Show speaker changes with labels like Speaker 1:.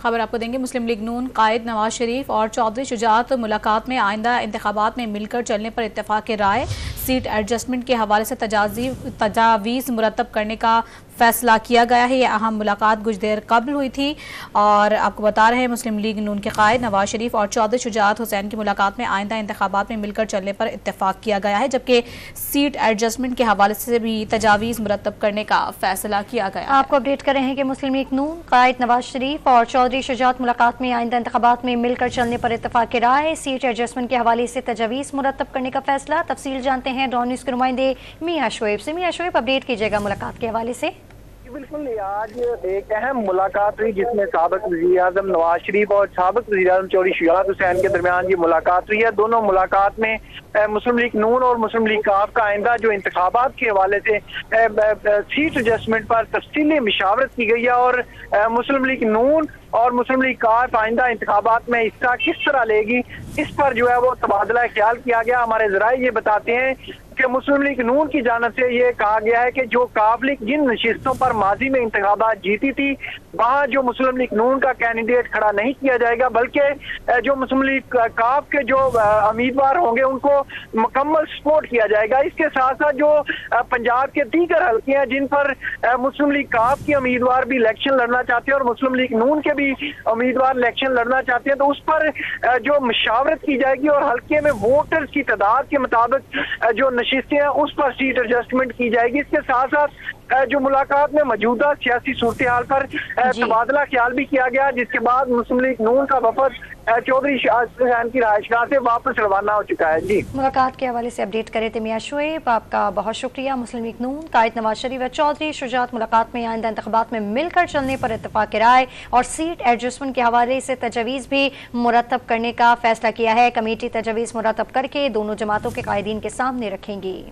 Speaker 1: خبر آپ کو دیں گے۔ مسلم لیگ نون قائد نواز شریف اور چودھری شجاعت ملاقات میں آئندہ انتخابات میں مل کر چلنے پر اتفاق رائے، سیٹ ایڈجسٹمنٹ کے حوالے سے تجاویز مرتب کرنے کا فیصلہ کیا گیا ہے۔ یہ اہم ملاقات کچھ دیر قبل ہوئی تھی اور آپ کو بتا رہے ہیں مسلم لیگ نون کے قائد نواز شریف اور چودھری شجاعت حسین کی ملاقات میں آئندہ انتخابات میں مل کر چلنے پر اتفاق کیا گیا ہے، جبکہ سیٹ ایڈجسٹمنٹ کے حوالے سے بھی تجاویز مرتب کرنے کا فیصلہ کیا گیا ہے۔
Speaker 2: آپ کو اپڈیٹ کر رہے ہیں کہ مسلم لیگ نون قائد نواز شریف اور چودھری شجاعت ملاقات میں آئندہ انتخابات میں مل کر چلنے پر اتفاق رائے، سیٹ ایڈجسٹمنٹ کے حوالے سے تجاویز مرتب کرنے کا فیصلہ۔ تفصیل جانتے ہیں ڈان نیوز کے نمائندے میاں شعیب سے۔ میاں شعیب، اپڈیٹ کیجیے گا ملاقات کے حوالے سے۔
Speaker 3: بالکل، آج ایک اہم ملاقات ہوئی جس میں سابق وزیر اعظم نواز شریف اور سابق وزیر اعظم چودھری شجاعت حسین کے درمیان یہ ملاقات ہوئی ہے۔ دونوں ملاقات میں مسلم لیگ نون اور مسلم لیگ کاف کا آئندہ جو انتخابات کے حوالے سے سیٹ ایڈجسٹمنٹ پر تفصیلی مشاورت کی گئی ہے اور مسلم لیگ نون اور مسلم لیگ کاف آئندہ انتخابات میں حصہ کس طرح لے گی، اس پر جو ہے وہ تبادلہ خیال کیا گیا۔ ہمارے ذرائع یہ بتاتے ہیں کہ مسلم لیگ نون کی جانب سے یہ کہا گیا ہے کہ جو کاف لیگ جن نشستوں پر ماضی میں انتخابات جیتی تھی وہاں جو مسلم لیگ نون کا کینڈیڈیٹ کھڑا نہیں کیا جائے گا، بلکہ جو مسلم لیگ کاف کے جو امیدوار ہوں گے ان کو مکمل سپورٹ کیا جائے گا۔ اس کے ساتھ ساتھ جو پنجاب کے دیگر حلقے ہیں جن پر مسلم لیگ کاف کے امیدوار بھی الیکشن لڑنا چاہتے ہیں اور مسلم لیگ نون کے بھی امیدوار الیکشن لڑنا چاہتے ہیں، تو اس پر جو مشاورت کی جائے گی اور حلقے میں ووٹرز کی تعداد کے مطابق جو نشستیں ہیں اس پر سیٹ ایڈجسٹمنٹ کی جائے گی۔ اس کے ساتھ ساتھ جو ملاقات میں موجودہ سیاسی صورتحال پر تبادلہ خیال بھی کیا گیا، جس کے بعد مسلم لیگ نون کا وفد چودھری شجاعت حسین کی رہائش گاہ سے واپس روانہ ہو چکا ہے۔ جی،
Speaker 2: ملاقات کے حوالے سے اپڈیٹ کرے تھے میاں شعیب، آپ کا بہت شکریہ۔ مسلم لیگ نون قائد نواز شریف اور چودھری شجاعت ملاقات میں آئندہ انتخابات میں مل کر چلنے پر اتفاق رائے اور سیٹ ایڈجسٹمنٹ کے حوالے سے تجاویز بھی مرتب کرنے کا فیصلہ کیا ہے۔ کمیٹی تجاویز مرتب کر کے دونوں جماعتوں کے قائدین کے سامنے رکھیں گی۔